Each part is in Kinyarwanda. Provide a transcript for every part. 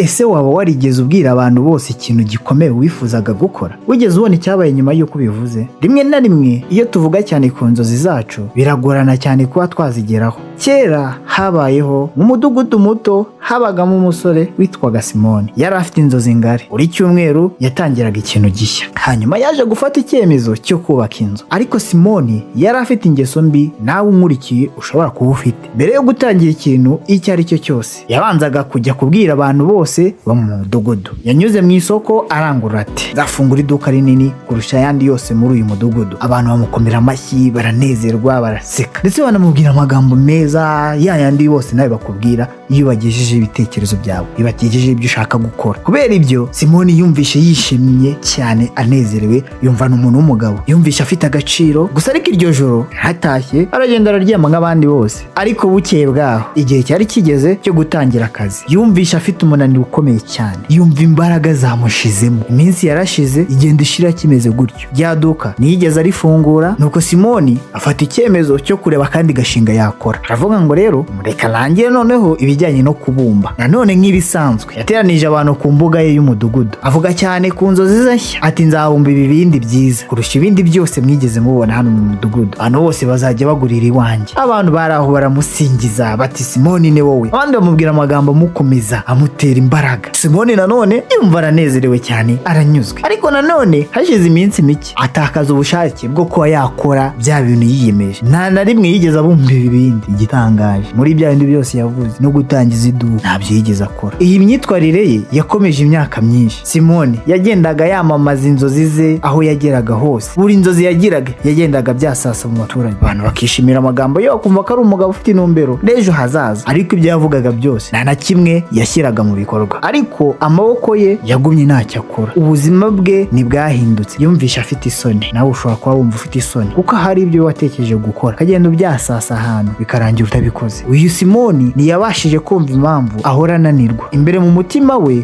ese waba warigeze ubwira abantu bose ikintu gikomeye wifuzaga gukora? Wigeze ubona icyabaye nyuma y'uko ubivuze? Rimwe na rimwe iyo tuvuga cyane ku nzozi zacu biragorana cyane kuba twazigeraho. Kera habayeho mu mudugudu muto habagamo umusore witwaga Simoni. Yari afite inzozi ngari. Buri cyumweru yatangiraga ikintu gishya. Hanyuma yaje gufata icyemezo cyo kubaka inzu. Ariko Simoni yari afite ingeso mbi nawe unkurikiye ushobora kuba ufite. Mbere yo gutangira ikintu icyo ari cyo cyose, yabanzaga kujya kubwira abantu bose bo mu mudugudu. Yanyuze mu isoko arangurura ati, nzafungura iduka rinini kurusha ayandi yose muri uyu mudugudu. Abantu bamukomera amashyi, baranezerwa, baraseka, ndetse banamubwira amagambo meza yayandi bose nawe bakubwira iyo bagejeje ibitekerezo byawe, iyo bagejeje ibyo ushaka gukora. Kubera ibyo Simoni yumvishe yishimye cyane, anezerewe, yumva n'umuntu w'umugabo, yumvishe afite agaciro. Gusa ariko iryo joro hatashye aragenda araryama nk'abandi bose. Ariko bukeye bwaho igihe cyari kigeze cyo gutangira akazi, yumvishe afite umunaniro ukomeye cyane, yumva imbaraga zamushizemo. Iminsi yarashize igenda ishira kimeze gutyo. Rya duka ntiyigeze arifungura. Nuko Simoni afata icyemezo cyo kureba kandi gashinga yakora. Aravuga ngo rero mureka nangire noneho ibijyanye no kubumba. Nanone nk'ibisanzwe yateranije abantu ku mbuga ye y'umudugudu, avuga cyane ku nzozi ze nshya. Ati, nzabumba ibibindi byiza kurusha ibindi byose mwigeze mubona hano mu mudugudu. Abantu bose bazajya bagurira iwanjye. Abantu baraho baramusingiza bati, Simoni ni wowe. Abandi bamubwira amagambo amukomeza, amutera imbaraga. Simoni nanone yumva aranezerewe cyane, aranyuzwe. Ariko nanone hashize iminsi mike atakaza ubushake bwo kuba yakora bya bintu yiyemeje. Nta na rimwe yigeze abumba ibibindi. Igitangaje muri bya bindi byose yavuze no gutangiza iduka ntabyo yigeze akora. Iyi myitwarire ye yakomeje imyaka myinshi. Simoni yagendaga yamamaza inzozi ze aho yageraga hose. Buri nzozi yagiraga yagendaga byasasa mu baturage. Abantu bakishimira amagambo ye, bakumva ko ari umugabo ufite intumbero n'ejo hazaza. Ariko ibyo yavugaga byose nta na kimwe yashyiraga mu bikorwa. Ariko amaboko ye yagumye ntacyo akora. Ubuzima bwe ntibwahindutse. Yumvisha afite isoni. Nawe ushobora kuba wumva ufite isoni kuko hari ibyo watekereje gukora kagenda byasasa ahantu bikarangira utabikoze. Uyu Simoni ntiyabashije kumva impamvu ahora ananirwa. Imbere mu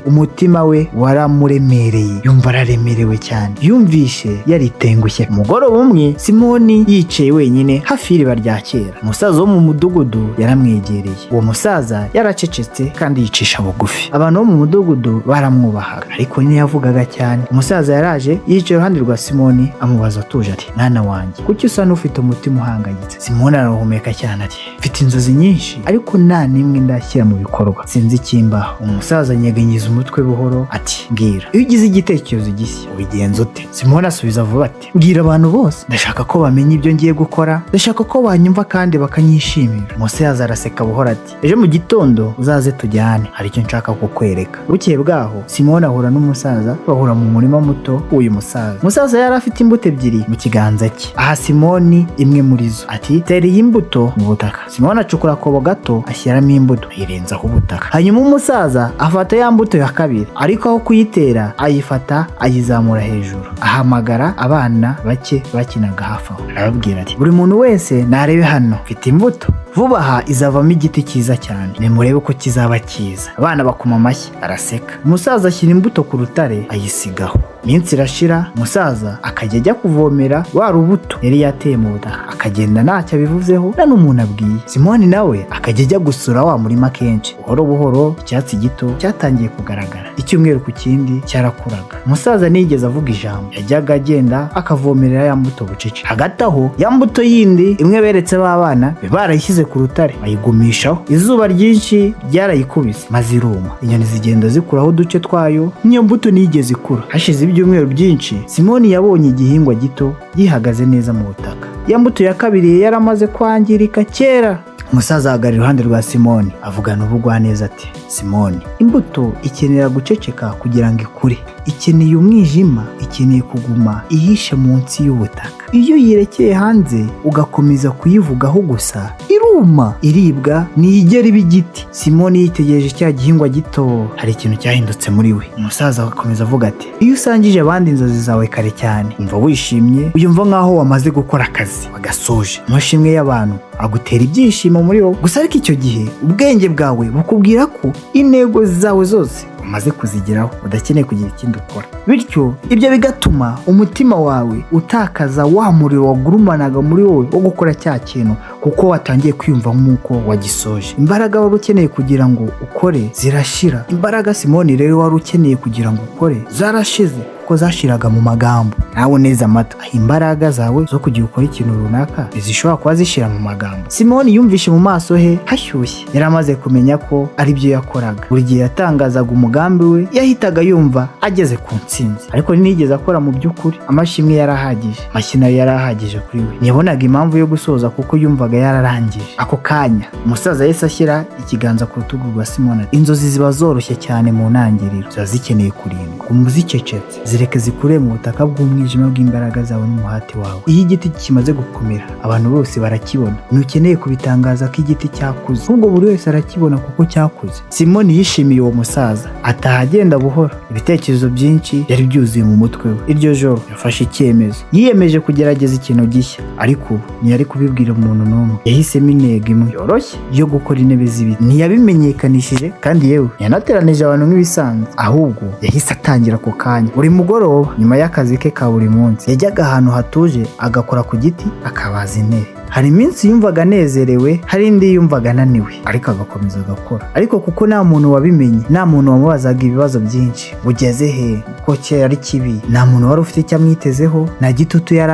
umutima we waramuremereye, yumva araremerewe cyane, yumvishe yaritengushye. Umugoroba umwe Simoni yicaye wenyine hafi y'iriba rya kera. Umusaza wo mu mudugudu yaramwegereye. Uwo musaza yaracecetse kandi yicisha bugufi. Abantu bo mu mudugudu baramwubahaga, ariko ntiyavugaga cyane. Umusaza yaraje yicaye iruhande rwa Simoni amubaza atuje ati, mwana wanjye, kuki usa n'ufite umutima uhangayitse? Simoni arahumeka cyane ati, mfite inzozi nyinshi ariko nta n'imwe ndashyira mu bikorwa, sinzi ikimbaho. Umusaza anyeganyiza umutwe buhoro ati, mbwira, iyo ugize igitekerezo gishya ubigenza ute? Simoni asubiza vuba ati, mbwira abantu bose, ndashaka ko bamenya ibyo ngiye gukora, ndashaka ko banyumva kandi bakanyishimira. Umusaza araseka buhoro ati, ejo mu gitondo uzaze tujyane, hari icyo nshaka kukwereka. Bukeye bwaho Simoni ahura n'umusaza, bahura mu murima muto w'uyu musaza. Umusaza yari afite imbuto ebyiri mu kiganza cye, aha Simoni imwe muri zo. Ati, tera iyi mbuto mu butaka. Simoni acukura akobo gato ashyiramo imbuto ayirenzaho ubutaka. Hanyuma umusaza afata ya mbuto ya kabiri, ariko aho kuyitera ayifata ayizamura hejuru. Ahamagara abana bake bakinaga hafi aho, arababwira ati, buri muntu wese narebe hano, mfite imbuto, vuba aha izavamo igiti cyiza cyane, nimurebe ko kizaba cyiza. Abana bakoma amashyi araseka. Umusaza ashyira imbuto ku rutare ayisigaho. Iminsi irashira, umusaza akajya ajya kuvomera wa rubuto yari yateye mu butaka, akagenda ntacyo abivuzeho nta n'umuntu abwiye. Simoni nawe akajya ajya gusura wa murima kenshi. Buhoro buhoro icyatsi gito cyatangiye kugaragara. Icyumweru ku kindi cyarakuraga. Umusaza ntiyigeze avuga ijambo, yajyaga agenda akavomerera ya mbuto bucece. Hagati aho ya mbuto yindi imwe beretse b'abana barayishyize ku rutare bayigumishaho. Izuba ryinshi ryarayikubise maze iruma. Inyoni zigenda zikuraho uduce twayo, niyo mbuto ntiyigeze ikura. Hashize ibyumweru byinshi Simoni yabonye igihingwa gito gihagaze neza mu butaka. Ya mbuto ya kabiri yaramaze kwangirika kera. Umusaza ahagarara iruhande rwa Simoni avugana ubugwaneza ati, Simoni, imbuto ikenera guceceka kugira ngo ikure. Ikeneye umwijima, ikeneye kuguma ihishe munsi y'ubutaka. Iyo yirekeye hanze ugakomeza kuyivugaho gusa iruma, iribwa, ntiyigera iba igiti. Simoni yitegereje cya gihingwa gito, hari ikintu cyahindutse muri we. Umusaza akomeza avuga ati, iyo usangije abandi inzozi zawe kare cyane umva wishimye, uyumva nk'aho wamaze gukora akazi wagasoje. Amashimwe y'abantu agutera ibyishimo muri wowe. Gusa ariko icyo gihe ubwenge bwawe bukubwira ko intego zawe zose umaze kuzigeraho, udakeneye kugira ikindi ukora. Bityo ibyo bigatuma umutima wawe utakaza wa muriro wagurumanaga muri wowe wo gukora cya kintu, kuko watangiye kwiyumva nk'uko wagisoje. Imbaraga wari ukeneye kugira ngo ukore zirashira. Imbaraga Simoni rero wari ukeneye kugira ngo ukore zarashize kuko zashiraga mu magambo. Nawe neza amata, imbaraga zawe zo kugira ukora ikintu runaka zishobora kuba zishira mu magambo. Simoni yumvishe mu maso he hashyushye. Yari amaze kumenya ko ari byo yakoraga. Buri gihe yatangazaga umugambi we yahitaga yumva ageze ku ntsinzi, ariko ntiyigeze akora mu by'ukuri. Amashimwe yarahagije, amashyi yarahagije kuri we. Ntiyabonaga impamvu yo gusoza kuko yumvaga yararangije. Ako kanya umusaza yahise ashyira ikiganza ku rutugu rwa Simoni. Inzozi ziba zoroshye cyane mu ntangiriro, ziba zikeneye kurindwa. Umuzicecetse zireke zikure mu butaka bw'umwijima bw'imbaraga zawe n'umuhati wawe. Iyo igiti kimaze gukomera abantu bose barakibona. Ntukeneye kubitangaza ko igiti cyakuze, ahubwo buri wese arakibona kuko cyakuze. Simoni yishimiye uwo musaza, ataha agenda buhoro. Ibitekerezo byinshi yari byuzuye mu mutwe we. Iryo joro yafashe icyemezo, yiyemeje kugerageza ikintu gishya, ariko ubu ntiyari kubibwira umuntu n'umwe. Yahisemo intego imwe yoroshye yo gukora intebe z'ibiti. Ntiyabimenyekanishije kandi yewe yanateranije abantu nk'ibisanzwe, ahubwo yahise atangira ako kanya. Buri mugoroba nyuma y'akazi ke ka buri munsi yajyaga ahantu hatuje agakora ku giti akabaza intebe. Hari iminsi yumvaga anezerewe, hari indi yumvaga ananiwe, ariko agakomeza agakora. Ariko kuko nta muntu wabimenye, nta muntu wamubazaga ibibazo byinshi, ugeze he, ko cyari ari kibi, nta muntu wari ufite icyo amwitezeho, nta gitutu yari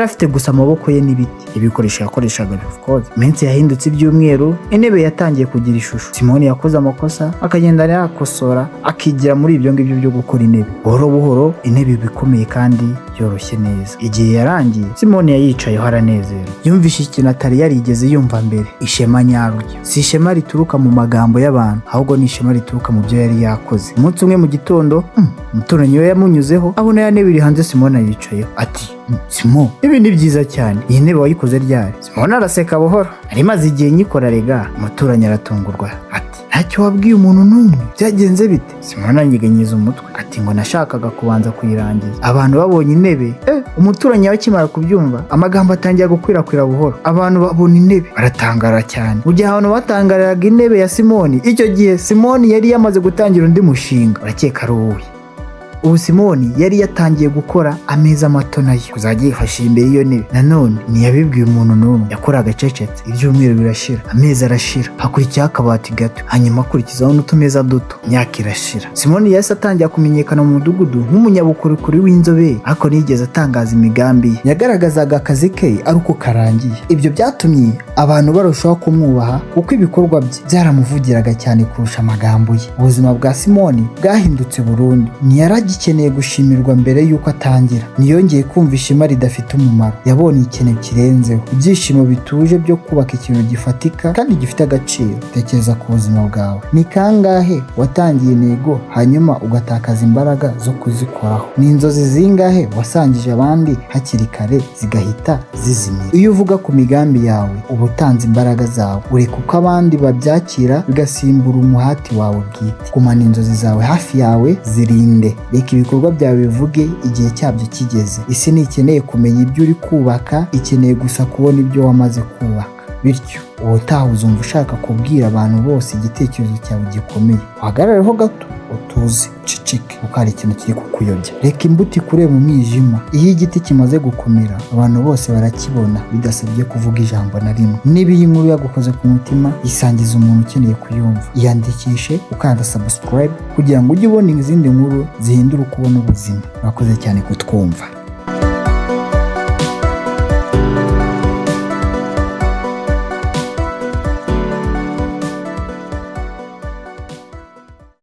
afite gusa amaboko ye n'ibiti. Ibikoresho yakoreshaga of course. Iminsi yahindutse ibyumweru, intebe yatangiye kugira ishusho. Simoni yakoze amakosa akagenda yakosora, akigira muri ibyo ngibyo byo gukora intebe. Buhoro buhoro intebe bikomeye kandi yoroshye neza. Igihe yarangiye, Simoni yayicayeho aranezerwa. Yumvishe ikintu atari yarigeze yumva mbere, ishema nyaryo. Si ishema rituruka mu magambo y'abantu, ahubwo ni ishema rituruka mu byo yari yakoze. Umunsi umwe mu gitondo, umuturanyi we yamunyuzeho abona ya ntebe iri hanze Simoni ayicayeho. Ati, Simo, ibi ni byiza cyane. Iyi ntebe wayikoze ryari? Simoni araseka buhoro. Ari maze igihe nyikora rega. Umuturanyi aratungurwa. Ati, ntacyo wabwiye umuntu n'umwe? Byagenze bite? Simoni anyeganyeza umutwe. Ati, ngo nashakaga kubanza kuyirangiza. Abantu babonye intebe, umuturanyi akimara kubyumva, amagambo atangiye gukwirakwira buhoro. Abantu babona intebe baratangara cyane. Mu gihe abantu batangariraga intebe ya Simoni, icyo gihe Simoni yari yamaze gutangira undi mushinga. Urakeka ari uwuhe? Ubu Simoni yari yatangiye gukora ameza mato nayo kuzajya yifashisha imbere y'iyo ntebe. Nanone ntiyabibwiye umuntu n'umwe, yakoraga acecetse. Ibyumweru birashira, amezi arashira, hakurikiyeho akabati gato, hanyuma akurikizaho n'utumeza duto. Imyaka irashira. Simoni yahise atangira kumenyekana mu mudugudu nk'umunyabukorikori w'inzobere, ariko ntiyigeze atangaza imigambi ye. Yagaragazaga akazi ke ari uko karangiye. Ibyo byatumye abantu barushaho kumwubaha kuko ibikorwa bye byaramuvugiraga cyane kurusha amagambo ye. Ubuzima bwa Simoni bwahindutse burundu. Gikeneye gushimirwa mbere y'uko atangira. Niyongeye kumva ishema ridafite umumaro. Yabonye ikintu kirenzeho, ibyishimo bituje byo kubaka ikintu gifatika kandi gifite agaciro. Tekereza ku buzima bwawe. Ni kangahe watangiye intego hanyuma ugatakaza imbaraga zo kuzikoraho? Ni inzozi zingahe wasangije abandi hakiri kare zigahita zizimira? Iyo uvuga ku migambi yawe uba utanze imbaraga zawe, ureka uko abandi babyakira bigasimbura umuhati wawe bwite. Gumana inzozi zawe hafi yawe, zirinde. Reka ibikorwa byawe bivuge igihe cyabyo kigeze. Isi ntikeneye kumenya ibyo uri kubaka, ikeneye gusa kubona ibyo wamaze kubaka. Bityo ubutaha uzumva ushaka kubwira abantu bose igitekerezo cyawe gikomeye. Uhagarareho gato, utuze, uceceke, kuko hari ikintu kiri kukuyobya. Reka imbuto ikure mu mwijima. Iyo igiti kimaze gukomera, abantu bose barakibona bidasabye kuvuga ijambo na rimwe. Niba iyi nkuru yagukoze ku mutima, yisangiza umuntu ukeneye kuyumva. Iyandikishe ukanda subscribe kugira ngo ujye ubona izindi nkuru zihindura uko ubona ubuzima. Murakoze cyane kutwumva.